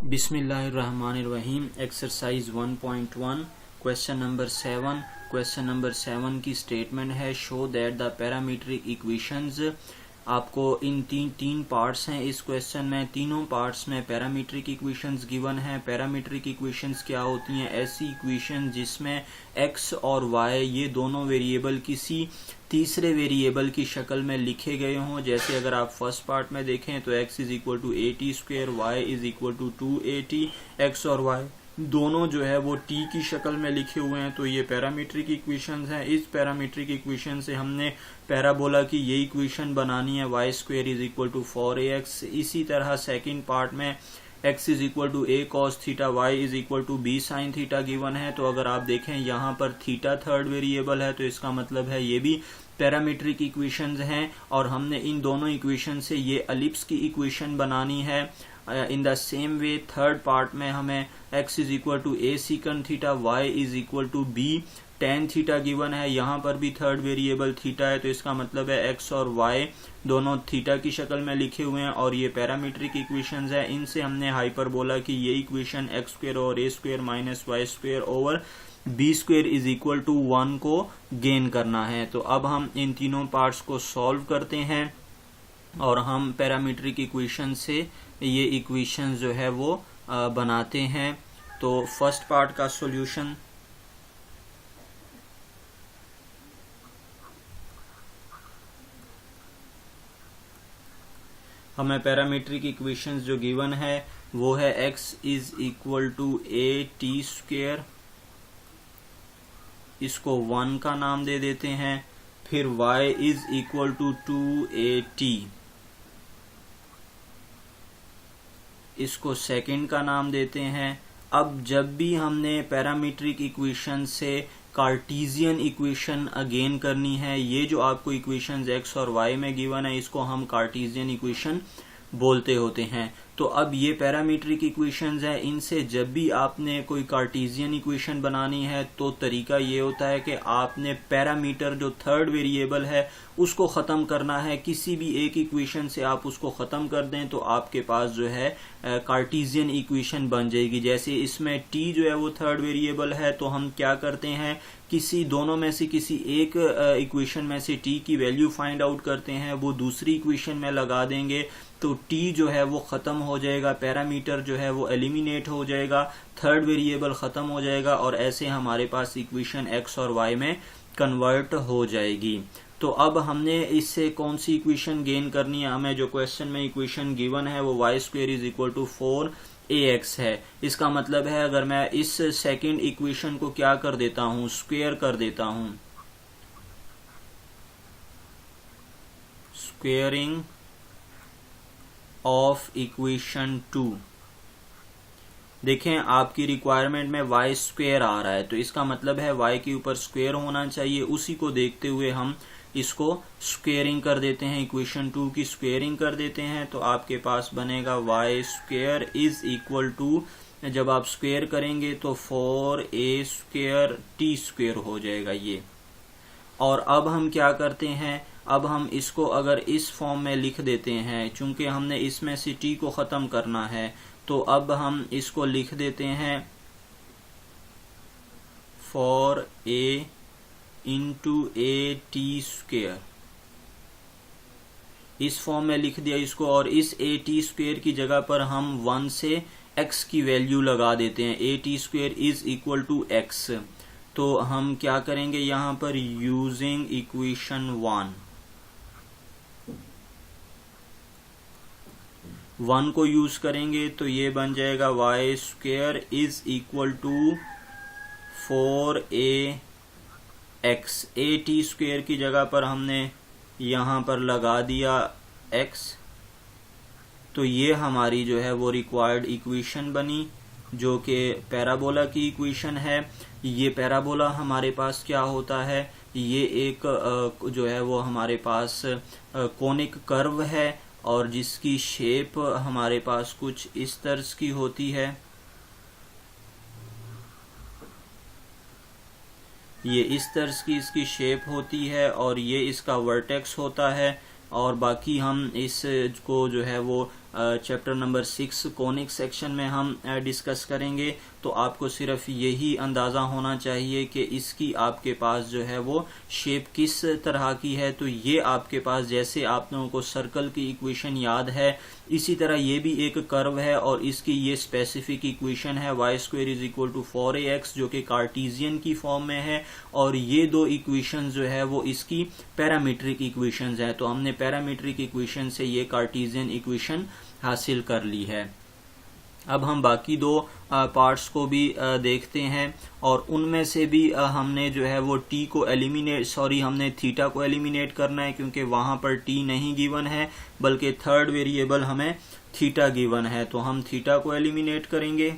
बिस्मिल्लाहिर्रहमानिर्रहीम। Exercise 1.1 question number 7। Question number 7 की statement है show that the parametric equations. आपको इन तीन पार्ट्स हैं इस क्वेश्चन में। तीनों पार्ट्स में पैरामीट्रिक इक्वेशंस गिवन है। पैरामीट्रिक इक्वेशंस क्या होती हैं? ऐसी इक्वेशन जिसमें x और y ये दोनों वेरिएबल किसी तीसरे वेरिएबल की शक्ल में लिखे गए हों। जैसे अगर आप फर्स्ट पार्ट में देखें तो x is equal to a² y is equal to 2at। x और y दोनों जो है वो t की शक्ल में लिखे हुए हैं, तो ये पैरामीट्रिक इक्वेशंस हैं। इस पैरामीट्रिक इक्वेशन से हमने पैराबोला की ये इक्वेशन बनानी है y² is equal to 4ax। इसी तरह सेकंड पार्ट में x is equal to a cos theta, y is equal to b sin theta given है। तो अगर आप देखें यहाँ पर थीटा थर्ड वेरिएबल है, तो इसका मतलब है ये भी पैरामीट्रिक इक्वेशंस हैं। और हमने इन दोनों इक्वेशन से ये एलिप्स की इक्वेशन बनानी है। In the same way third part में हमें x is equal to a secant theta, y is equal to b tan theta given है। यहाँ पर भी थर्ड वेरिएबल थीटा है, तो इसका मतलब है x और y दोनों थीटा की शक्ल में लिखे हुए हैं और ये पैरामीट्रिक इक्वेशंस है। इनसे हमने हाइपरबोला की ये इक्वेशन x² और a² minus y² over b² is equal to 1 को गेन करना है। तो अब हम इन तीनों पार्ट्स को सॉल्व करते हैं और हम पैरामीट्रिक इक्वेशन से ये इक्वेशन जो है वो बनाते हैं। तो फर्स्ट पार्ट का सॉल्यूशन, हमें पैरामीट्रिक इक्वेशंस जो गिवन है वो है x is equal to a² इसको 1 का नाम दे देते हैं। फिर y is equal to 2at इसको सेकंड का नाम देते हैं। अब जब भी हमने पैरामीट्रिक इक्वेशन से कार्टीजियन इक्वेशन अगेन करनी है, ये जो आपको इक्वेशंस x और y में गिवन है इसको हम कार्टीजियन इक्वेशन बोलते होते हैं। तो अब ये पैरामीट्रिक इक्वेशंस है, इनसे जब भी आपने कोई कार्टीजियन इक्वेशन बनानी है तो तरीका ये होता है कि आपने पैरामीटर जो थर्ड वेरिएबल है उसको ख़त्म करना है। किसी भी एक इक्वेशन से आप उसको ख़त्म कर दें तो आपके पास जो है कार्टीजियन इक्वेशन बन जाएगी। जैसे इसमें t जो है वो थर्ड वेरिएबल है, तो हम क्या करते हैं किसी दोनों में से किसी एक इक्वेशन में से t की वैल्यू फाइंड आउट करते हैं, वो दूसरी इक्वेशन में लगा देंगे तो t जो है वो ख़त्म हो जाएगा, पैरामीटर जो है वो एलिमिनेट हो जाएगा, थर्ड वेरिएबल ख़त्म हो जाएगा और ऐसे हमारे पास इक्वेशन x और y में कन्वर्ट हो जाएगी। तो अब हमने इससे कौन सी इक्वेशन गेन करनी है? हमें जो क्वेश्चन में इक्वेशन गिवन है वो y² is equal to 4ax है। इसका मतलब है अगर मैं इस सेकंड इक्वेशन को क्या कर देता हूँ, स्क्वायर कर देता हूँ, स्क्वेयरिंग ऑफ इक्वेशन 2, देखें आपकी रिक्वायरमेंट में y² आ रहा है, तो इसका मतलब है y के ऊपर स्क्वायर होना चाहिए। उसी को देखते हुए हम इसको स्क्वेयरिंग कर देते हैं, इक्वेशन 2 की स्क्वेयरिंग कर देते हैं। तो आपके पास बनेगा y² इज इक्वल टू, जब आप स्क्वेयर करेंगे तो 4a² t² हो जाएगा ये। और अब हम क्या करते हैं, अब हम इसको अगर इस फॉर्म में लिख देते हैं, चूंकि हमने इसमें से t को ख़त्म करना है, तो अब हम इसको लिख देते हैं 4a इंटू at², इस फॉर्म में लिख दिया इसको। और इस at² की जगह पर हम 1 से x की वैल्यू लगा देते हैं, at² is equal to x। तो हम क्या करेंगे यहाँ पर, यूजिंग इक्वेशन 1 को यूज करेंगे तो ये बन जाएगा y² is equal to 4ax। at² की जगह पर हमने यहाँ पर लगा दिया x, तो ये हमारी जो है वो रिक्वायर्ड इक्वेशन बनी जो कि पैराबोला की इक्वेशन है। ये पैराबोला हमारे पास क्या होता है, ये एक जो है वो हमारे पास कोनिक कर्व है और जिसकी शेप हमारे पास कुछ इस तर्ज की होती है। ये इस तर्ज की इसकी शेप होती है और ये इसका वर्टेक्स होता है और बाकी हम इसको जो है वो चैप्टर नंबर 6 कॉनिक सेक्शन में हम डिस्कस करेंगे। तो आपको सिर्फ यही अंदाज़ा होना चाहिए कि इसकी आपके पास जो है वो शेप किस तरह की है। तो ये आपके पास, जैसे आप लोगों को सर्कल की इक्वेशन याद है, इसी तरह ये भी एक कर्व है और इसकी ये स्पेसिफिक इक्वेशन है y² = 4ax, जो कि कार्टीजियन की फॉर्म में है। और ये दो इक्वेशन जो है वो इसकी पैरामीट्रिक इक्वेशंस हैं। तो हमने पैरामीट्रिक इक्वेशन से ये कार्टीजियन इक्वेशन हासिल कर ली है। अब हम बाकी दो पार्ट्स को भी देखते हैं और उनमें से भी हमने जो है वो हमने थीटा को एलिमिनेट करना है, क्योंकि वहां पर टी नहीं गिवन है बल्कि थर्ड वेरिएबल हमें थीटा गिवन है। तो हम थीटा को एलिमिनेट करेंगे।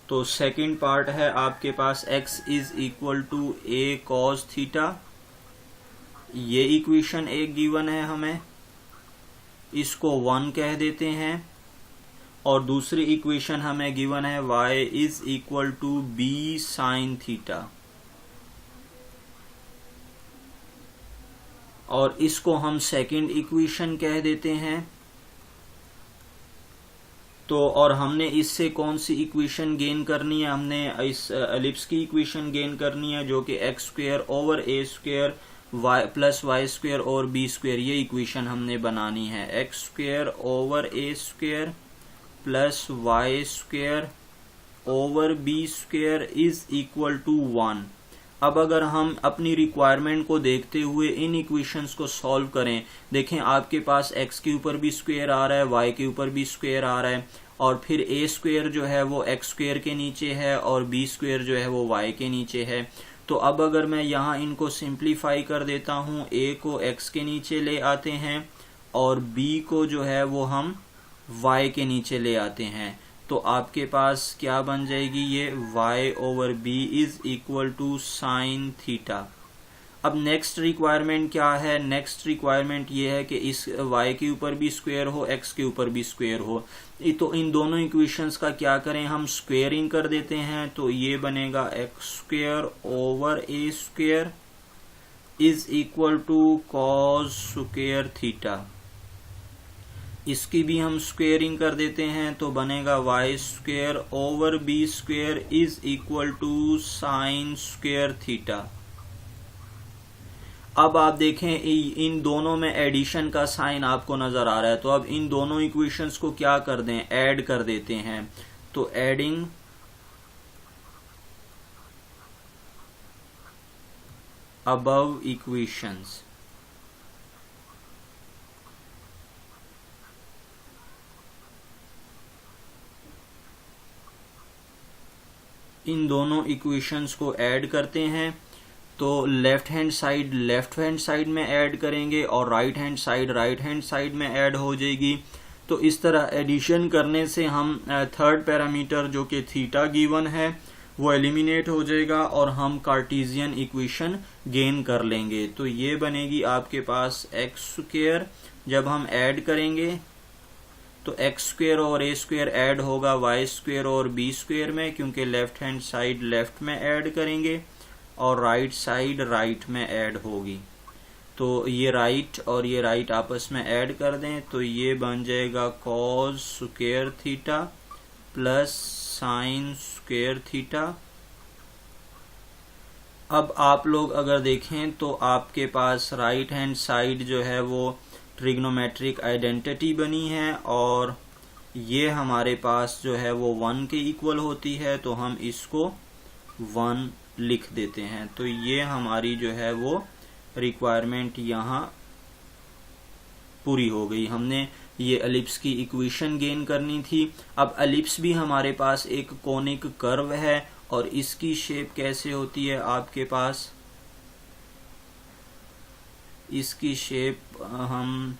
तो सेकंड पार्ट है आपके पास x = a cos थीटा, ये इक्वेशन एक गिवन है, हमें इसको 1 कह देते हैं। और दूसरी इक्वेशन हमें गिवन है y = b sin थीटा, और इसको हम सेकंड इक्वेशन कह देते हैं। तो और हमने इससे कौन सी इक्वेशन गेन करनी है? हमने इस एलिप्स की इक्वेशन गेन करनी है, जो कि x² / a² + y² और b², ये इक्वेशन हमने बनानी है। x² / a² + y² और b² = 1। अब अगर हम अपनी रिक्वायरमेंट को देखते हुए इन इक्वेशंस को सॉल्व करें, देखें आपके पास x के ऊपर भी स्क्वायर आ रहा है, y के ऊपर भी स्क्वायर आ रहा है, और फिर a² जो है वो x² के नीचे है और b² जो है वो y के नीचे है। तो अब अगर मैं यहाँ इनको सिंप्लीफाई कर देता हूँ, a को x के नीचे ले आते हैं और b को जो है वो हम y के नीचे ले आते हैं, तो आपके पास क्या बन जाएगी? ये y/b = sin थीटा। अब नेक्स्ट रिक्वायरमेंट क्या है? नेक्स्ट रिक्वायरमेंट ये है कि इस y के ऊपर भी स्क्वायर हो, x के ऊपर भी स्क्वायर हो। तो इन दोनों इक्वेशंस का क्या करें? हम स्क्वेयरिंग कर देते हैं। तो ये बनेगा x² / a² = cos² थीटा। इसकी भी हम स्क्वेयरिंग कर देते हैं, तो बनेगा y² / b² = sin² थीटा। अब आप देखें इन दोनों में एडिशन का साइन आपको नजर आ रहा है, तो अब इन दोनों इक्वेशंस को क्या कर दें? ऐड कर देते हैं। तो एडिंग अबव इक्वेशंस, इन दोनों इक्वेशंस को ऐड करते हैं। तो लेफ्ट हैंड साइड में ऐड करेंगे और राइट हैंड साइड में ऐड हो जाएगी। तो इस तरह एडिशन करने से हम थर्ड पैरामीटर जो कि थीटा गिवन है वो एलिमिनेट हो जाएगा और हम कार्टीजियन इक्वेशन गेन कर लेंगे। तो ये बनेगी आपके पास x², जब हम ऐड करेंगे तो x² और a² ऐड होगा y² और b² में, क्योंकि लेफ्ट हैंड साइड लेफ्ट में ऐड करेंगे और राइट साइड राइट में ऐड होगी। तो ये राइट और ये राइट आपस में ऐड कर दें, तो ये बन जाएगा cos² थीटा + sin² थीटा। अब आप लोग अगर देखें तो आपके पास राइट हैंड साइड जो है वो ट्रिग्नोमेट्रिक आइडेंटिटी बनी है और ये हमारे पास जो है वो 1 के इक्वल होती है, तो हम इसको 1 लिख देते हैं। तो ये हमारी जो है वो रिक्वायरमेंट यहाँ पूरी हो गई। हमने ये एलिप्स की इक्वेशन गेन करनी थी। अब एलिप्स भी हमारे पास एक कोनिक कर्व है और इसकी शेप कैसे होती है? आपके पास इसकी शेप हम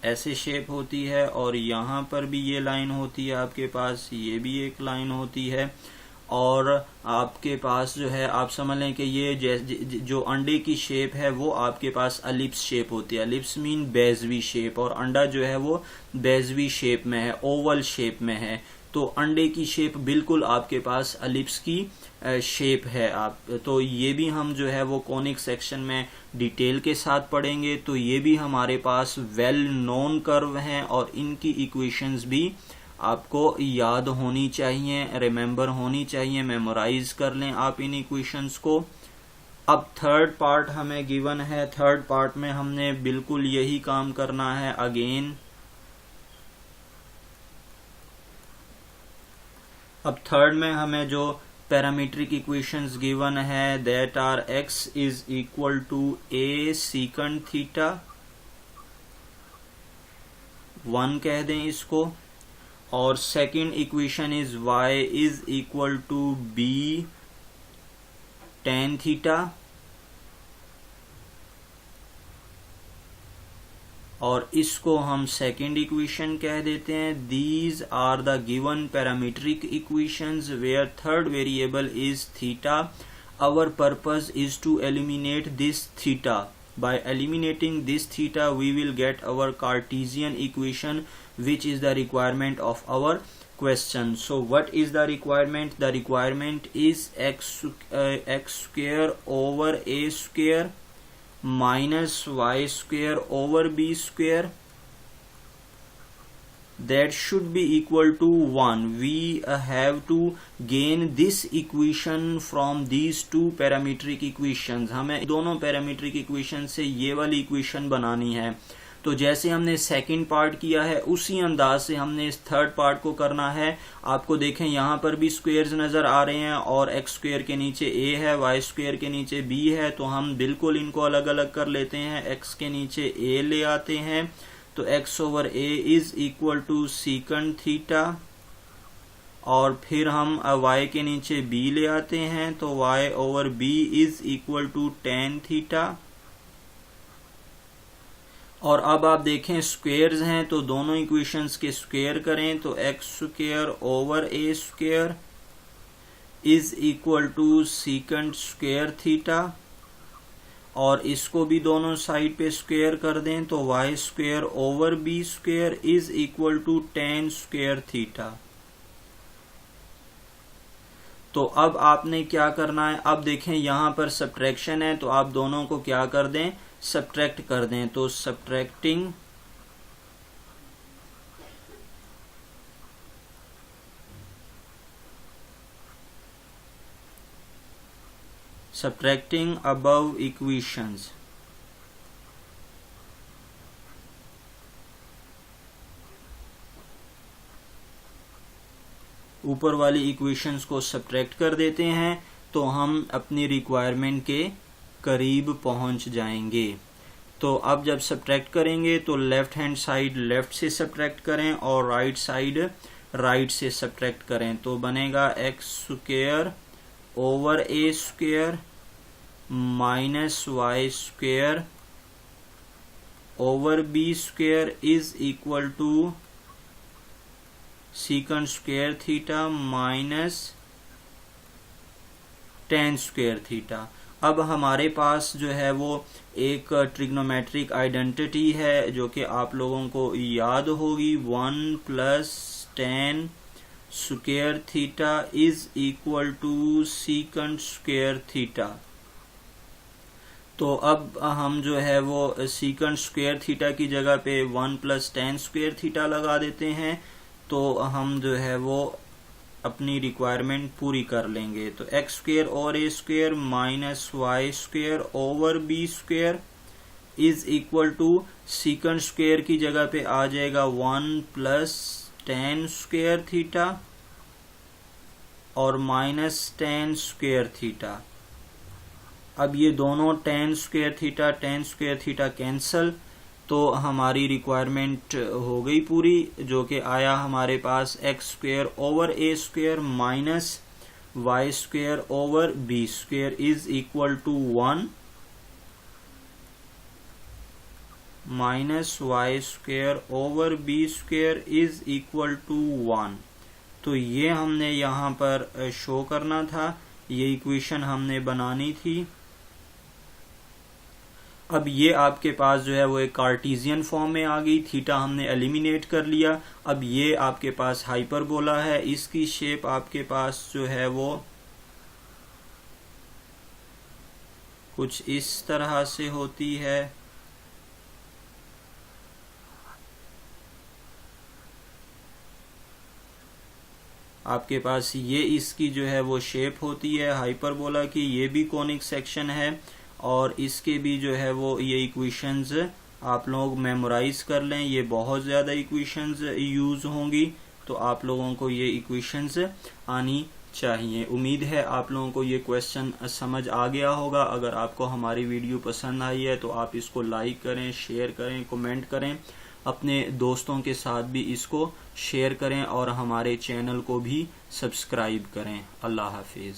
ऐसे शेप होती है और यहाँ पर भी ये लाइन होती है आपके पास, ये भी एक लाइन होती है और आपके पास जो है आप समझ लें कि ये जो अंडे की शेप है वो आपके पास एलिप्स शेप होती है। एलिप्स मीन बेजवी शेप और अंडा जो है वो बेजवी शेप में है, ओवल शेप में है। तो अंडे की शेप बिल्कुल आपके पास एलिप्स की शेप है। आप तो ये भी हम जो है वो कॉनिक सेक्शन में डिटेल के साथ पढ़ेंगे। तो ये भी हमारे पास वेल नोन कर्व हैं और इनकी इक्वेशंस भी आपको याद होनी चाहिए, रिमेम्बर होनी चाहिए, मेमोराइज कर लें आप इन इक्वेशंस को। अब थर्ड पार्ट हमें गिवन है, थर्ड पार्ट में हमने बिल्कुल यही काम करना है अगेन। अब थर्ड में हमें जो पैरामीट्रिक इक्वेशंस गिवन है that are x is equal to a secant theta, 1 कह दें इसको, और second equation is y is equal to b tan theta, और इसको हम सेकंड इक्वेशन कह देते हैं। These are the given parametric equations where third variable is theta. Our purpose is to eliminate this theta. By eliminating this theta we will get our Cartesian equation which is the requirement of our question. So what is the requirement? The requirement is x square over a square minus y square over b square, that should be equal to 1. We have to gain this equation from these two parametric equations. हमें दोनों parametric equation से ये वाली equation बनानी है। तो जैसे हमने सेकंड पार्ट किया है उसी अंदाज से हमने इस थर्ड पार्ट को करना है। आपको देखें यहाँ पर भी स्क्वेयर्स नजर आ रहे हैं और एक्स स्क्वेयर के नीचे a है, वाई स्क्वेयर के नीचे b है, तो हम बिल्कुल इनको अलग अलग कर लेते हैं। x के नीचे a ले आते हैं तो x over a is equal to secant theta, और फिर हम y के नीचे b ले आते हैं तो y over b is equal to tan theta. और अब आप देखें स्क्वेयर्स हैं तो दोनों इक्वेशंस के स्क्वेयर करें तो x square over a square is equal to secant square theta, और इसको भी दोनों साइड पे स्क्वेयर कर दें तो y square over b square is equal to tan square theta. तो अब आपने क्या करना है, अब देखें यहाँ पर सब्ट्रैक्शन है तो आप दोनों को क्या कर दें, सब्ट्रैक्ट कर दें। तो सब्ट्रैक्टिंग above equations, ऊपर वाली इक्वेशंस को सब्ट्रैक्ट कर देते हैं तो हम अपनी रिक्वायरमेंट के करीब पहुंच जाएंगे। तो अब जब सब्ट्रैक्ट करेंगे तो लेफ्ट हैंड साइड लेफ्ट से सब्ट्रैक्ट करें और राइट साइड राइट से सब्ट्रैक्ट करें तो बनेगा x square over a square minus y square over b square is equal to secant square theta minus tan square theta. अब हमारे पास जो है वो एक ट्रिग्नोमेट्रिक आइडेंटिटी है जो कि आप लोगों को याद होगी, 1 plus tan square theta is equal to secant square theta. तो अब हम जो है वो सीकंड स्क्वेयर थीटा की जगह पे 1 प्लस tan स्क्वेयर थीटा लगा देते हैं तो हम जो है वो अपनी रिक्वायरमेंट पूरी कर लेंगे। तो एक्स स्क्वेयर और a square minus y square over b square is equal to secant square की जगह पे आ जाएगा 1 प्लस tan स्क्वेयर थीटा और माइनस tan स्क्वेयर थीटा। अब ये दोनों tan स्क्वेयर थीटा कैंसल तो हमारी रिक्वायरमेंट हो गई पूरी, जो कि आया हमारे पास x square over a square minus y square over b square is equal to 1 minus y square over b square is equal to 1। तो ये हमने यहाँ पर शो करना था, ये इक्वेशन हमने बनानी थी। अब ये आपके पास जो है वो एक कार्टेशियन फॉर्म में आ गई, थीटा हमने एलिमिनेट कर लिया। अब ये आपके पास हाइपरबोला है, इसकी शेप आपके पास जो है वो कुछ इस तरह से होती है। आपके पास ये इसकी जो है वो शेप होती है हाइपरबोला की, ये भी कॉनिक सेक्शन है और इसके भी जो है वो ये इक्वेशंस आप लोग मेमोराइज कर लें। ये बहुत ज़्यादा इक्वेशंस यूज़ होंगी, तो आप लोगों को ये इक्वेशंस आनी चाहिए। उम्मीद है आप लोगों को ये क्वेश्चन समझ आ गया होगा। अगर आपको हमारी वीडियो पसंद आई है तो आप इसको लाइक करें, शेयर करें, कमेंट करें, अपने दोस्तों के साथ भी इसको शेयर करें और हमारे चैनल को भी सब्सक्राइब करें। अल्लाह हाफिज़।